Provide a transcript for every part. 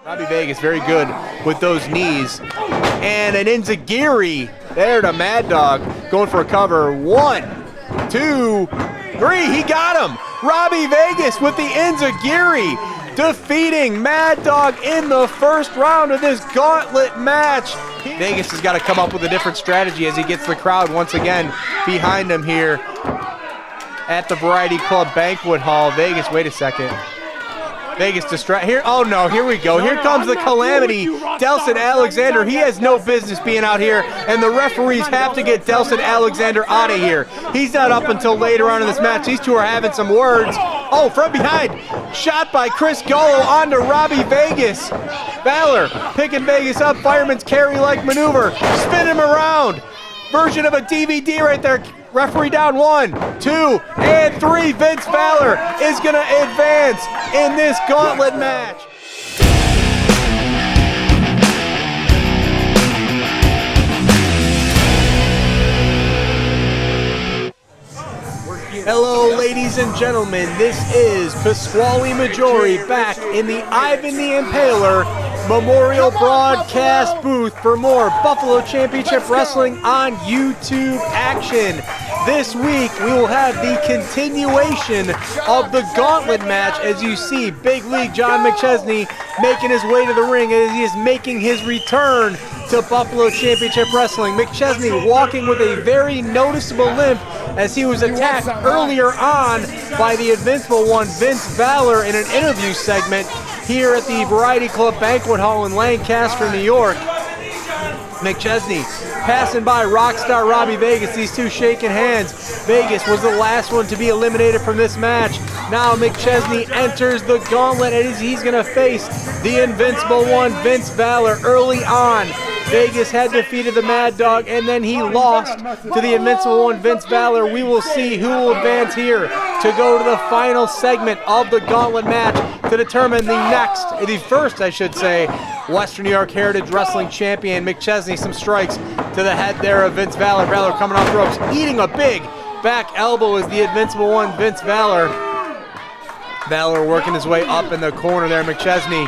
Robbie Vegas very good with those knees. And an enziguri there to Mad Dog, going for a cover. 1, 2, 3, he got him. Robbie Vegas with the enziguri, defeating Mad Dog in the first round of this gauntlet match. Vegas has got to come up with a different strategy as he gets the crowd once again behind him here at the Variety Club Banquet Hall. Vegas, wait a second. Vegas distract here. Oh no, here we go. Here comes the Calamity, Delsin Alekzander. He has no business being out here, and the referees have to get Delsin Alekzander out of here. He's not up until later on in this match. These two are having some words. Oh, from behind, shot by Chris Gullo onto Robbie Vegas. Valor picking Vegas up, fireman's carry-like maneuver. Spin him around. Version of a DVD right there. Referee down 1, 2, and 3. Vince Valor is going to advance in this gauntlet match. Hello, ladies and gentlemen. This is Pasquale Maggiore back in the Ivan the Impaler Memorial Broadcast booth for more Buffalo Championship Wrestling on YouTube action. This week, we will have the continuation of the gauntlet match. As you see, Big League John McChesney making his way to the ring as he is making his return to Buffalo Championship Wrestling. McChesney walking with a very noticeable limp as he was attacked earlier on by the Invincible One, Vince Valor, in an interview segment here at the Variety Club Banquet Hall in Lancaster, New York. McChesney passing by Rockstar Robbie Vegas, these two shaking hands. Vegas was the last one to be eliminated from this match. Now McChesney enters the gauntlet as he's going to face the Invincible One, Vince Valor. Early on, Vegas had defeated the Mad Dog, and then he lost to the Invincible One, Vince Valor. We will see who will advance here to go to the final segment of the gauntlet match to determine the first, Western New York Heritage Wrestling Champion. McChesney, some strikes to the head there of Vince Valor. Valor coming off the ropes, eating a big back elbow as the Invincible One, Vince Valor. Valor working his way up in the corner there. McChesney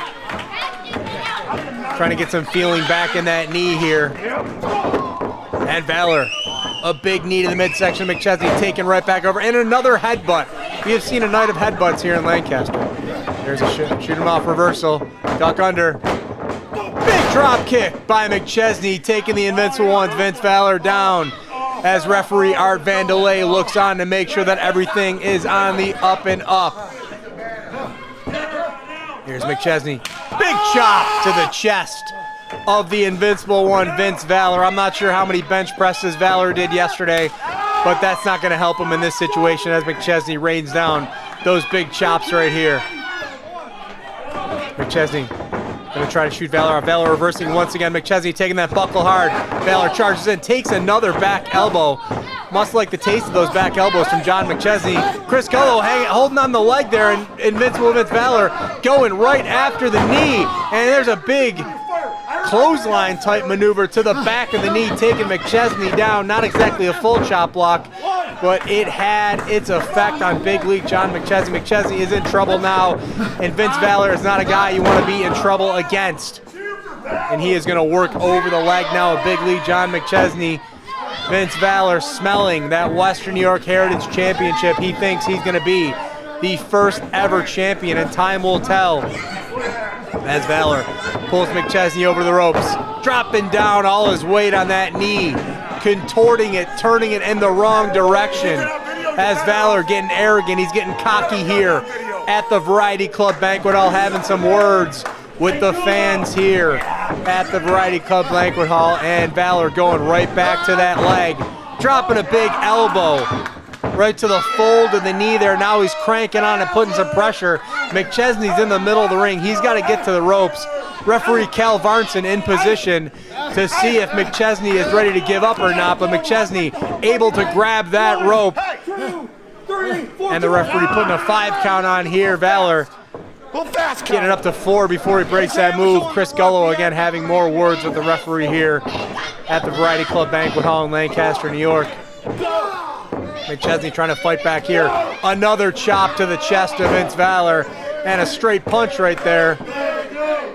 trying to get some feeling back in that knee here. And Valor, a big knee to the midsection. McChesney taken right back over. And another headbutt. We have seen a night of headbutts here in Lancaster. There's a shoot him off reversal. Duck under. Big drop kick by McChesney, taking the Invincible One's Vince Valor down as referee Art Vandelay looks on to make sure that everything is on the up and up. Here's McChesney. Big chop to the chest of the Invincible One, Vince Valor. I'm not sure how many bench presses Valor did yesterday, but that's not going to help him in this situation as McChesney rains down those big chops right here. McChesney going to try to shoot Valor off. Valor reversing once again. McChesney taking that buckle hard. Valor charges in, takes another back elbow. Must like the taste of those back elbows from John McChesney. Chris Gullo holding on the leg there, and Invincible Vince Valor going right after the knee. And there's a big clothesline type maneuver to the back of the knee, taking McChesney down. Not exactly a full chop block, but it had its effect on Big League John McChesney. McChesney is in trouble now, and Vince Valor is not a guy you want to be in trouble against. And he is going to work over the leg now of Big League John McChesney. Vince Valor smelling that Western New York Heritage Championship. He thinks he's going to be the first ever champion, and time will tell. As Valor pulls McChesney over the ropes, dropping down all his weight on that knee, contorting it, turning it in the wrong direction. As Valor getting arrogant, he's getting cocky here at the Variety Club Banquet Hall, having some words with the fans here at the Variety Club Banquet Hall, and Valor going right back to that leg, dropping a big elbow right to the fold of the knee there. Now he's cranking on and putting some pressure. McChesney's in the middle of the ring. He's got to get to the ropes. Referee Cal Varnson in position to see if McChesney is ready to give up or not, but McChesney able to grab that rope. And the referee putting a 5 count on here. Valor getting it up to 4 before he breaks that move. Chris Gullo again having more words with the referee here at the Variety Club Banquet Hall in Lancaster, New York. McChesney trying to fight back here. Another chop to the chest of Vince Valor, and a straight punch right there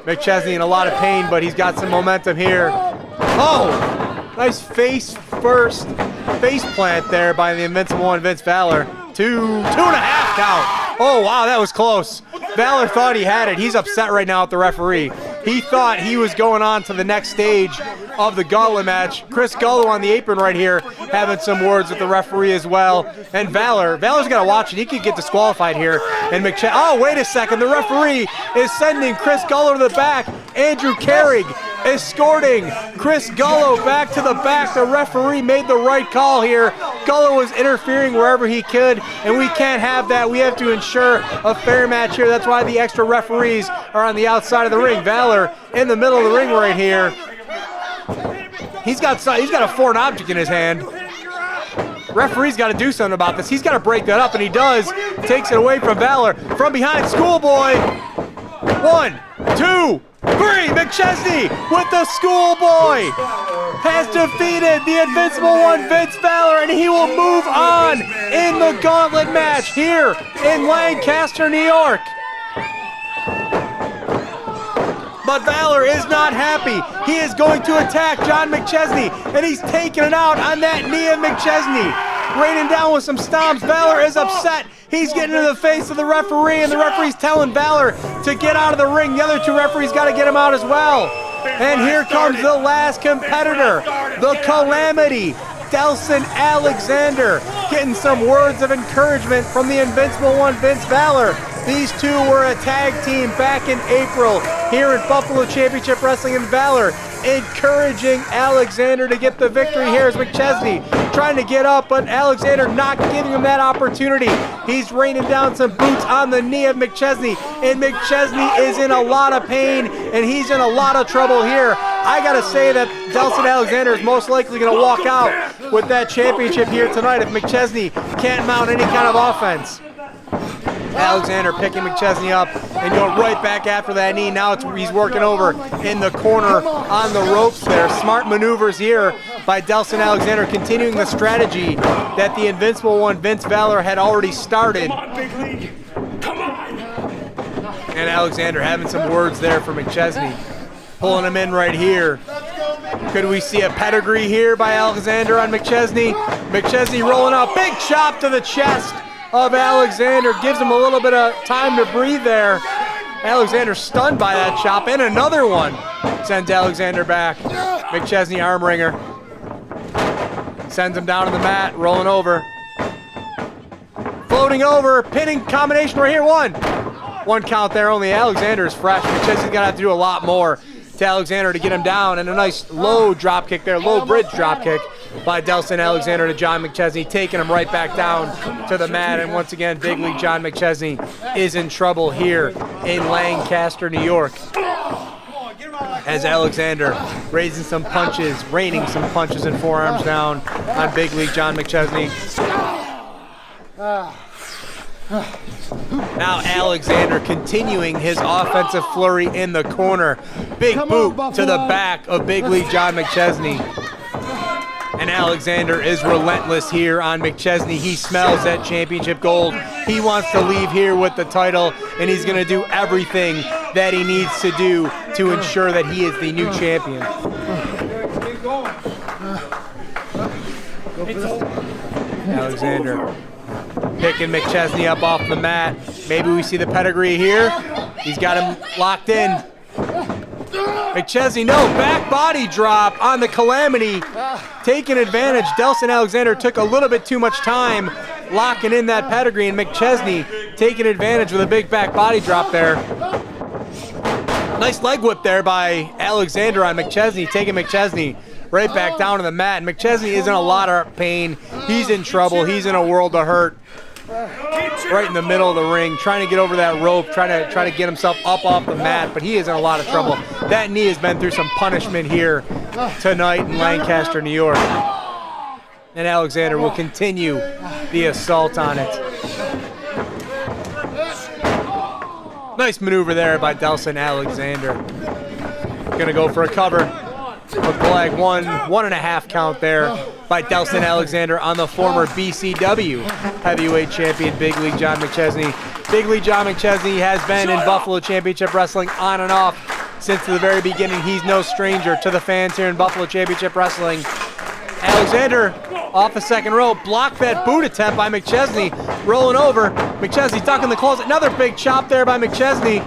McChesney in a lot of pain, but he's got some momentum here. Oh, nice face plant there by the Invincible one, Vince Valor. 2.5 count. Oh, wow, that was close. Valor thought he had it. He's upset right now with the referee. He thought he was going on to the next stage of the Gauntlet match. Chris Gullo on the apron right here having some words with the referee as well. And Valor's got to watch it. He could get disqualified here. And oh, wait a second. The referee is sending Chris Gullo to the back. Andrew Carrig escorting Chris Gullo back to the back. The referee made the right call here. Gullo was interfering wherever he could, and we can't have that. We have to ensure a fair match here. That's why the extra referees are on the outside of the ring. Valor in the middle of the ring right here. He's got a foreign object in his hand. Referee's got to do something about this. He's got to break that up, and he does. Takes it away from Valor. From behind, Schoolboy. 1, 2, 3. McChesney with the Schoolboy has defeated the Invincible one, Vince Valor, and he will move on in the Gauntlet match here in Lancaster, New York. But Valor is not happy. He is going to attack John McChesney, and he's taking it out on that knee of McChesney. Raining down with some stomps. Valor is upset. He's getting into the face of the referee, and the referee's telling Valor to get out of the ring. The other two referees got to get him out as well. And here comes the last competitor, the Calamity, Delsin Alekzander, getting some words of encouragement from the Invincible one, Vince Valor. These two were a tag team back in April here at Buffalo Championship Wrestling, and Valor encouraging Alekzander to get the victory here as McChesney trying to get up, but Alekzander not giving him that opportunity. He's raining down some boots on the knee of McChesney, and McChesney is in a lot of pain, and he's in a lot of trouble here. I gotta say that Delsin Alekzander is most likely gonna walk out with that championship here tonight if McChesney can't mount any kind of offense. Alekzander picking McChesney up and going right back after that knee. Now he's working over in the corner on the ropes there. Smart maneuvers here by Delsin Alekzander, continuing the strategy that the Invincible one, Vince Valor, had already started. And Alekzander having some words there for McChesney. Pulling him in right here. Could we see a pedigree here by Alekzander on McChesney? McChesney rolling out, big chop to the chest of Alekzander, gives him a little bit of time to breathe there. Alekzander stunned by that chop, and another one sends Alekzander back. McChesney arm wringer. Sends him down to the mat, rolling over. Floating over, pinning combination right here, one count there only. Alekzander is fresh. McChesney's gonna have to do a lot more to Alekzander to get him down, and a nice low drop kick there, low bridge drop kick by Delsin Alekzander to John McChesney, taking him right back down to the mat. And once again, Big League John McChesney is in trouble here in Lancaster, New York, as Alekzander raising some punches, raining some punches and forearms down on Big League John McChesney. Now Alekzander continuing his offensive flurry in the corner. Big boot to the back of Big League John McChesney. And Alekzander is relentless here on McChesney. He smells that championship gold. He wants to leave here with the title, and he's going to do everything that he needs to do to ensure that he is the new champion. Alekzander picking McChesney up off the mat. Maybe we see the pedigree here. He's got him locked in. McChesney, no, back body drop on the Calamity, taking advantage. Delsin Alekzander took a little bit too much time locking in that pedigree, and McChesney taking advantage with a big back body drop there. Nice leg whip there by Alekzander on McChesney, taking McChesney right back down to the mat. And McChesney is in a lot of pain. He's in trouble. He's in a world of hurt. Right in the middle of the ring, trying to get over that rope, trying to get himself up off the mat, but he is in a lot of trouble. That knee has been through some punishment here tonight in Lancaster, New York. And Alekzander will continue the assault on it. Nice maneuver there by Delsin Alekzander. Gonna go for a cover. Hook the leg, 1.5 count there by Delsin Alekzander on the former BCW heavyweight champion, Big League John McChesney. Big League John McChesney has been in Buffalo Championship Wrestling on and off Since the very beginning, he's no stranger to the fans here in Buffalo Championship Wrestling. Alekzander off the second rope, blocked that boot attempt by McChesney, rolling over. McChesney ducking the close, another big chop there by McChesney,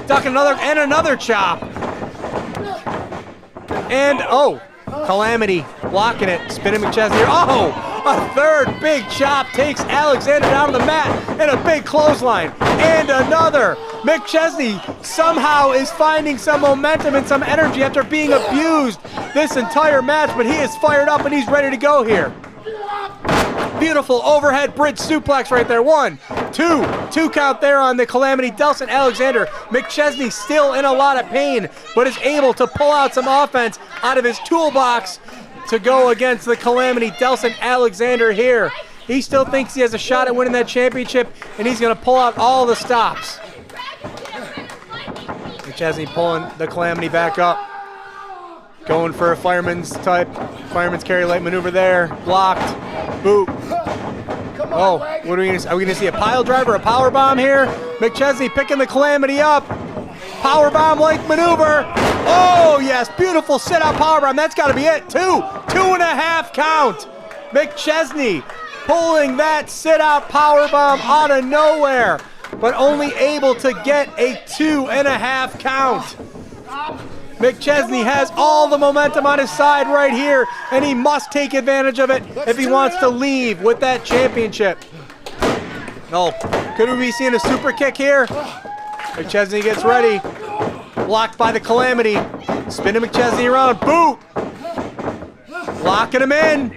ducking another chop. And Calamity blocking it, spinning McChesney. A third big chop takes Alekzander down to the mat, and a big clothesline, and another. McChesney somehow is finding some momentum and some energy after being abused this entire match, but he is fired up and he's ready to go here. Beautiful overhead bridge suplex right there. 1, 2 count there on the Calamity. Delsin Alekzander. McChesney still in a lot of pain, but is able to pull out some offense out of his toolbox to go against the Calamity. Delsin Alekzander here. He still thinks he has a shot at winning that championship, and he's going to pull out all the stops. McChesney pulling the Calamity back up. Going for a fireman's carry light maneuver there. Blocked. Boot. What are we going to see? A pile driver, a power bomb here? McChesney picking the Calamity up. Power bomb like maneuver. Oh yes, beautiful sit-out power bomb. That's got to be it. 2.5 count. McChesney pulling that sit-out power bomb out of nowhere, but only able to get a 2.5 count. McChesney has all the momentum on his side right here, and he must take advantage of it if he wants to leave with that championship. Could we be seeing a super kick here? McChesney gets ready. Blocked by the Calamity. Spinning McChesney around. Boot! Locking him in.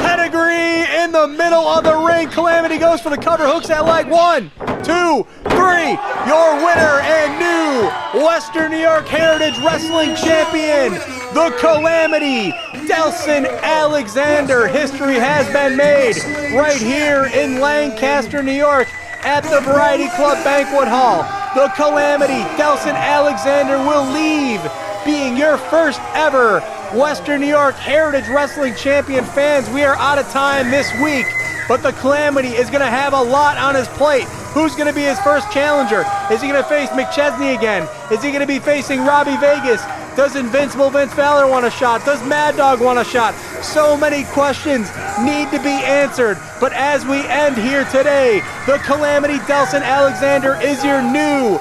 Pedigree in the middle of the ring. Calamity goes for the cover. Hooks that leg. 1, 2, 3. Your winner and new Western New York Heritage Wrestling Champion, the Calamity, Delsin Alekzander. History has been made right here in Lancaster, New York at the Variety Club Banquet Hall. The Calamity, Delsin Alekzander, will leave being your first ever Western New York Heritage Wrestling Champion. Fans, we are out of time this week, but the Calamity is going to have a lot on his plate. Who's going to be his first challenger? Is he going to face McChesney again? Is he going to be facing Robbie Vegas? Does Invincible Vince Valor want a shot? Does Mad Dog want a shot? So many questions need to be answered. But as we end here today, the Calamity, Delsin Alekzander, is your new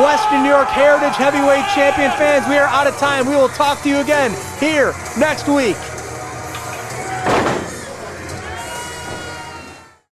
Western New York Heritage Heavyweight Champion. Fans, we are out of time. We will talk to you again here next week.